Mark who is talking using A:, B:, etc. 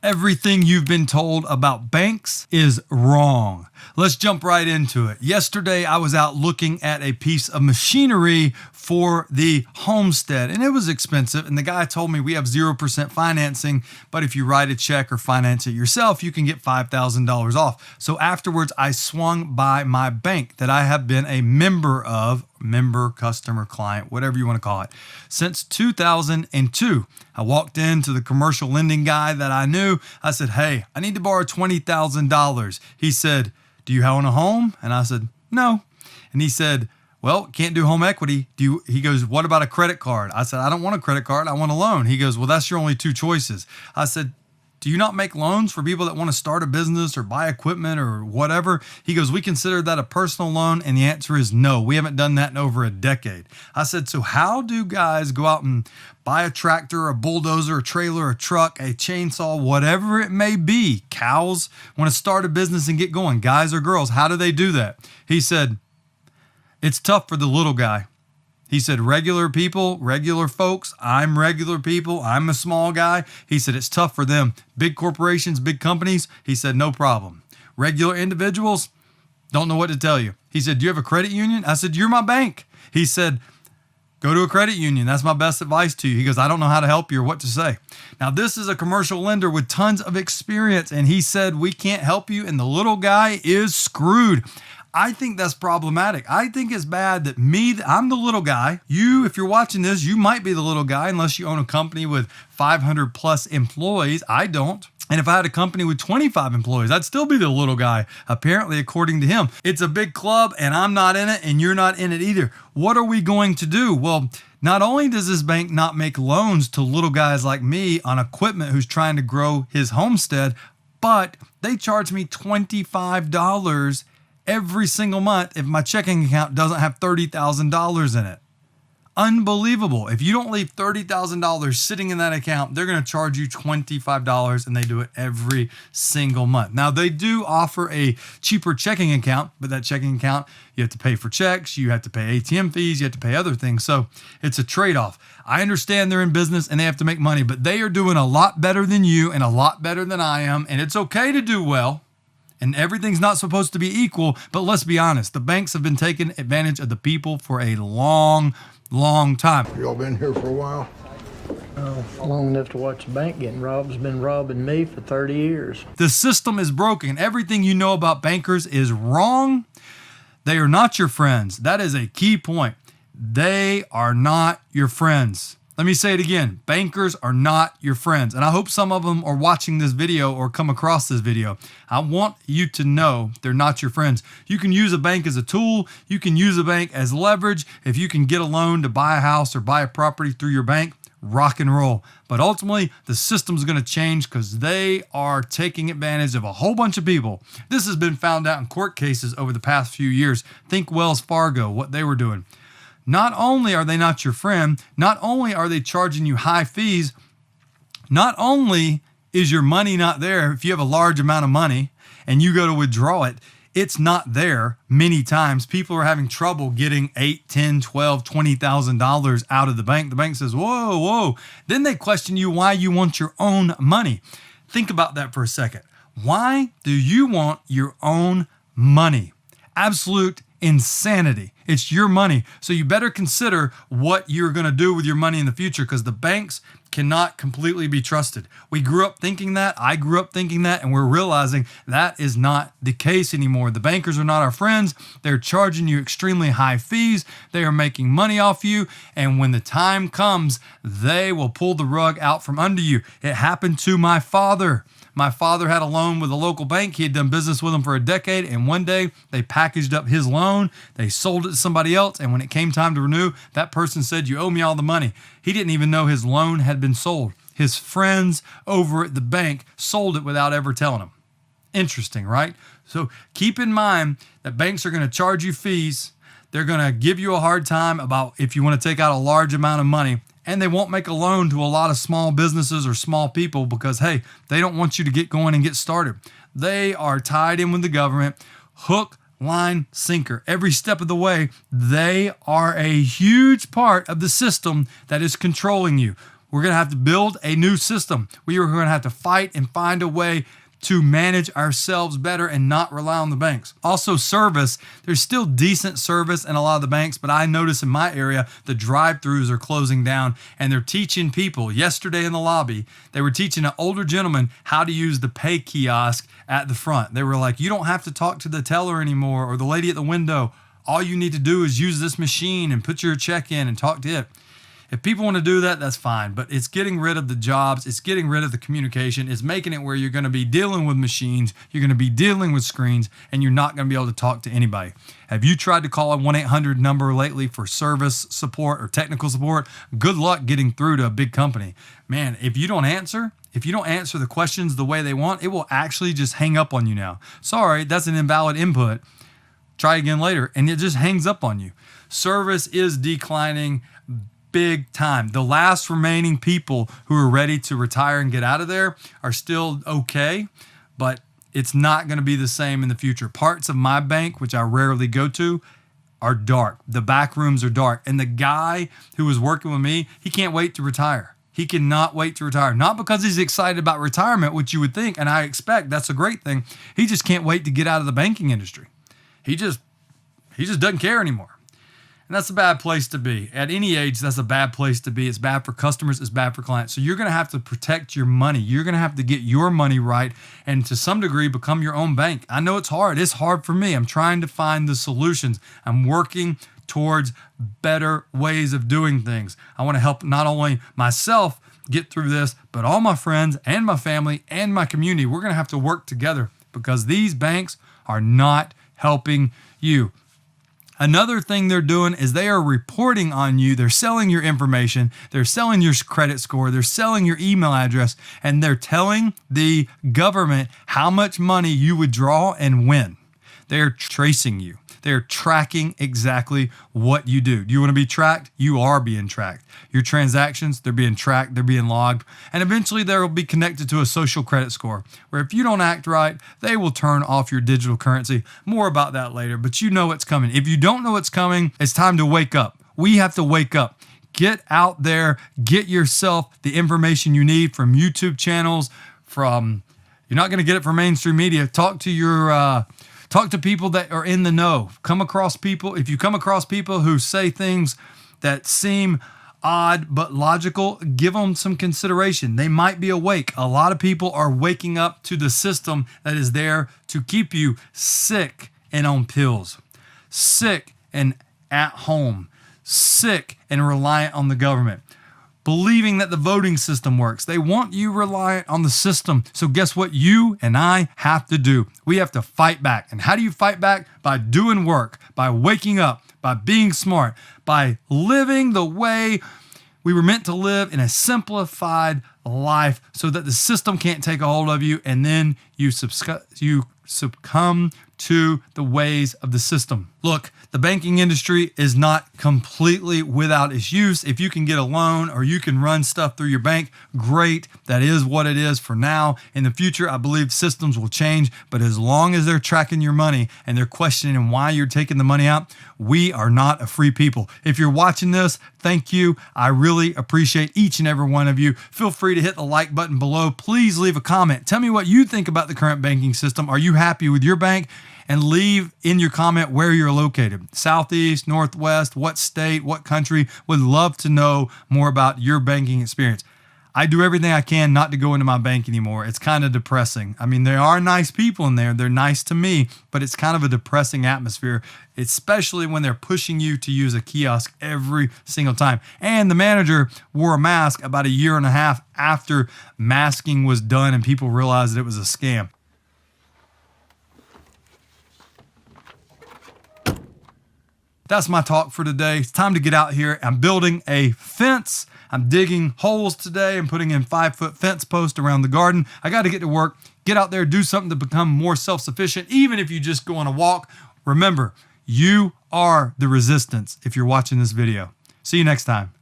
A: Everything you've been told about banks is wrong. Let's jump right into it. Yesterday, I was out looking at a piece of machinery for the homestead, and it was expensive. And the guy told me we have 0% financing, but if you write a check or finance it yourself, you can get $5,000 off. So afterwards, I swung by my bank that I have been a member of, customer, client, whatever you want to call it, since 2002. I walked into the commercial lending guy that I knew. I said, "Hey, I need to borrow $20,000. He said, "Do you own a home?" And I said, "No." And he said, "Well, can't do home equity. He goes, "What about a credit card?" I said, "I don't want a credit card. I want a loan." He goes, "Well, that's your only two choices." I said, "Do you not make loans for people that want to start a business or buy equipment or whatever?" He goes, "We consider that a personal loan." And the answer is no. We haven't done that in over a decade. I said, "So how do guys go out and buy a tractor, a bulldozer, a trailer, a truck, a chainsaw, whatever it may be? Cows want to start a business and get going. Guys or girls, how do they do that?" He said, "It's tough for the little guy." He said, "Regular people, regular folks, I'm regular people, I'm a small guy." He said, "It's tough for them. Big corporations, big companies." He said, "No problem. Regular individuals, don't know what to tell you." He said, "Do you have a credit union?" I said, "You're my bank." He said, "Go to a credit union. That's my best advice to you." He goes, "I don't know how to help you or what to say." Now, this is a commercial lender with tons of experience, and he said, "We can't help you," and the little guy is screwed. I think that's problematic. I think it's bad that I'm the little guy. You, if you're watching this, you might be the little guy unless you own a company with 500 plus employees. I don't. And if I had a company with 25 employees, I'd still be the little guy, apparently, according to him. It's a big club, and I'm not in it, and you're not in it either. What are we going to do? Well, not only does this bank not make loans to little guys like me on equipment who's trying to grow his homestead, but they charge me $25 every single month if my checking account doesn't have $30,000 in it. Unbelievable. If you don't leave $30,000 sitting in that account, they're going to charge you $25, and they do it every single month. Now, they do offer a cheaper checking account, but that checking account, you have to pay for checks, you have to pay ATM fees, you have to pay other things. So it's a trade-off. I understand they're in business and they have to make money, but they are doing a lot better than you and a lot better than I am, and it's okay to do well. And everything's not supposed to be equal, but let's be honest, the banks have been taking advantage of the people for a long time.
B: Y'all been here for a while?
C: Long enough to watch the bank getting robbed. Has been robbing me for 30 years.
A: The system is broken. Everything you know about bankers is wrong. They are not your friends. That is a key point. They are not your friends. Let me say it again. Bankers are not your friends. And I hope some of them are watching this video or come across this video. I want you to know they're not your friends. You can use a bank as a tool. You can use a bank as leverage. If you can get a loan to buy a house or buy a property through your bank, rock and roll. But ultimately, the system's going to change because they are taking advantage of a whole bunch of people. This has been found out in court cases over the past few years. Think Wells Fargo, what they were doing. Not only are they not your friend, not only are they charging you high fees, not only is your money not there. If you have a large amount of money and you go to withdraw it, it's not there. Many times people are having trouble getting $8, $10, $12, $20,000 out of the bank. The bank says, whoa. Then they question you why you want your own money. Think about that for a second. Why do you want your own money? Absolute insanity. It's your money. So you better consider what you're going to do with your money in the future, because the banks cannot completely be trusted. We grew up thinking that. I grew up thinking that, and we're realizing that is not the case anymore. The bankers are not our friends. They're charging you extremely high fees. They are making money off you, and when the time comes, they will pull the rug out from under you. It happened to my father. My father had a loan with a local bank. He had done business with them for a decade, and one day they packaged up his loan. They sold it to somebody else, and when it came time to renew, that person said, "You owe me all the money." He didn't even know his loan had been sold. His friends over at the bank sold it without ever telling him. Interesting, right? So keep in mind that banks are going to charge you fees. They're going to give you a hard time about if you want to take out a large amount of money. And they won't make a loan to a lot of small businesses or small people because, hey, they don't want you to get going and get started. They are tied in with the government, hook, line, sinker. Every step of the way, they are a huge part of the system that is controlling you. We're going to have to build a new system. We are going to have to fight and find a way to manage ourselves better and not rely on the banks. Also, service. There's still decent service in a lot of the banks, but I notice in my area, the drive-thrus are closing down and they're teaching people. Yesterday in the lobby, they were teaching an older gentleman how to use the pay kiosk at the front. They were like, you don't have to talk to the teller anymore or the lady at the window. All you need to do is use this machine and put your check in and talk to it. If people want to do that, that's fine, but it's getting rid of the jobs, it's getting rid of the communication, it's making it where you're going to be dealing with machines, you're going to be dealing with screens, and you're not going to be able to talk to anybody. Have you tried to call a 1-800 number lately for service support or technical support? Good luck getting through to a big company. Man, if you don't answer the questions the way they want, it will actually just hang up on you now. Sorry, that's an invalid input. Try again later, and it just hangs up on you. Service is declining big time. The last remaining people who are ready to retire and get out of there are still okay, but it's not going to be the same in the future. Parts of my bank, which I rarely go to, are dark. The back rooms are dark. And the guy who was working with me, he can't wait to retire. He cannot wait to retire. Not because he's excited about retirement, which you would think, and I expect that's a great thing. He just can't wait to get out of the banking industry. He just doesn't care anymore. And that's a bad place to be. At any age, that's a bad place to be. It's bad for customers. It's bad for clients. So you're going to have to protect your money. You're going to have to get your money right and to some degree become your own bank. I know it's hard. It's hard for me. I'm trying to find the solutions. I'm working towards better ways of doing things. I want to help not only myself get through this, but all my friends and my family and my community. We're going to have to work together because these banks are not helping you. Another thing they're doing is they are reporting on you. They're selling your information. They're selling your credit score. They're selling your email address. And they're telling the government how much money you withdraw and when. They're tracing you. They're tracking exactly what you do. Do you want to be tracked? You are being tracked. Your transactions, they're being tracked, they're being logged, and eventually they'll be connected to a social credit score, where if you don't act right, they will turn off your digital currency. More about that later, but you know what's coming. If you don't know what's coming, it's time to wake up. We have to wake up. Get out there, get yourself the information you need from YouTube channels, you're not going to get it from mainstream media. Talk to people that are in the know. If you come across people who say things that seem odd but logical, give them some consideration. They might be awake. A lot of people are waking up to the system that is there to keep you sick and on pills, sick and at home, sick and reliant on the government, believing that the voting system works. They want you reliant on the system. So guess what you and I have to do? We have to fight back. And how do you fight back? By doing work, by waking up, by being smart, by living the way we were meant to live in a simplified life so that the system can't take a hold of you and then you succumb to the ways of the system. Look, the banking industry is not completely without its use. If you can get a loan or you can run stuff through your bank, great. That is what it is for now. In the future, I believe systems will change, but as long as they're tracking your money and they're questioning why you're taking the money out, we are not a free people. If you're watching this, thank you. I really appreciate each and every one of you. Feel free to hit the like button below. Please leave a comment. Tell me what you think about the current banking system. Are you happy with your bank? And leave in your comment where you're located. Southeast, Northwest, what state, what country. Would love to know more about your banking experience. I do everything I can not to go into my bank anymore. It's kind of depressing. I mean, there are nice people in there. They're nice to me, but it's kind of a depressing atmosphere, especially when they're pushing you to use a kiosk every single time. And the manager wore a mask about 1.5 years after masking was done and people realized that it was a scam. That's my talk for today. It's time to get out here. I'm building a fence. I'm digging holes today and putting in 5-foot fence posts around the garden. I got to get to work, get out there, do something to become more self-sufficient. Even if you just go on a walk, remember, you are the resistance if you're watching this video. See you next time.